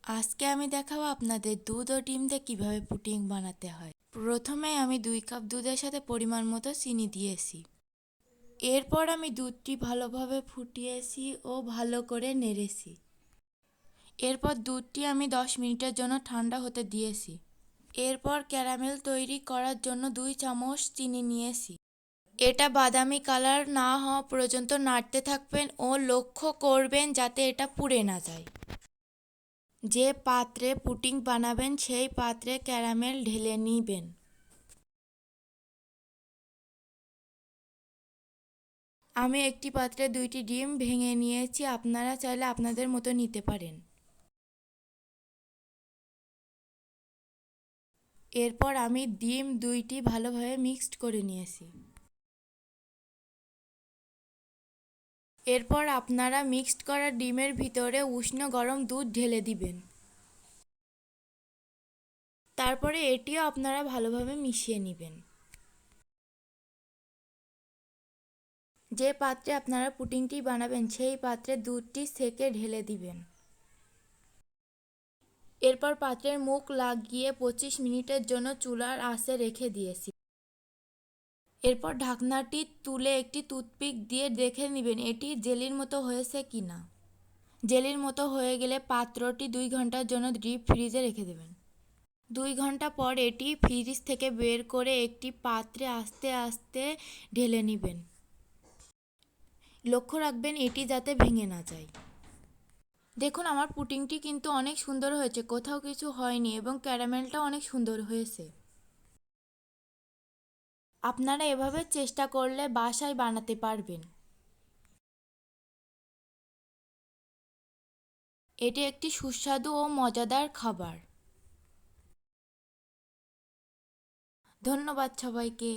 আজকে আমি দেখাবো আপনাদের দুধ ও ডিম দিয়ে কীভাবে পুডিং বানাতে হয়। প্রথমে আমি 2 কাপ দুধের সাথে পরিমাণ মতো চিনি দিয়েছি। এরপর আমি দুধটি ভালোভাবে ফুটিয়েছি ও ভালো করে নেড়েছি। এরপর দুধটি আমি 10 মিনিটের জন্য ঠান্ডা হতে দিয়েছি। এরপর ক্যারামেল তৈরি করার জন্য 2 চামচ চিনি নিয়েছি। এটা বাদামি কালার না হওয়া পর্যন্ত নাড়তে থাকবেন ও লক্ষ্য করবেন যাতে এটা পুড়ে না যায়। যে পাত্রে পুডিং বানাবেন সেই পাত্রে ক্যারামেল ঢেলে নেবেন। আমি একটি পাত্রে 2টি ডিম ভেঙে নিয়েছি, আপনারা চাইলে আপনাদের মতো নিতে পারেন। এরপর আমি ডিম 2টি ভালোভাবে মিক্সড করে নিয়েছি। এরপর আপনারা মিক্সড করা ডিমের ভিতরে উষ্ণ গরম দুধ ঢেলে দিবেন। তারপরে এটিও আপনারা ভালোভাবে মিশিয়ে নেবেন। যে পাত্রে আপনারা পুডিংটি বানাবেন সেই পাত্রে দুধটি সেকে ঢেলে দিবেন। এরপর পাত্রের মুখ লাগিয়ে 25 মিনিটের জন্য চুলার আঁচে রেখে দিয়েছি। এরপর ঢাকনাটি তুলে একটি টুথপিক দিয়ে দেখে নেবেন এটি জেলির মতো হয়েছে কিনা। জেলির মতো হয়ে গেলে পাত্রটি 2 ঘন্টার জন্য ডিপ ফ্রিজে রেখে দেবেন। 2 ঘন্টা পর এটি ফ্রিজ থেকে বের করে একটি পাত্রে আস্তে আস্তে ঢেলে নেবেন। লক্ষ্য রাখবেন এটি যাতে ভেঙে না যায়। দেখুন আমার পুডিংটি কিন্তু অনেক সুন্দর হয়েছে, কোথাও কিছু হয়নি এবং ক্যারামেলটাও অনেক সুন্দর হয়েছে। আপনারা এভাবে চেষ্টা করলে বাসায় বানাতে পারবেন। এটি একটি সুস্বাদু ও মজাদার খাবার। ধন্যবাদ সবাইকে।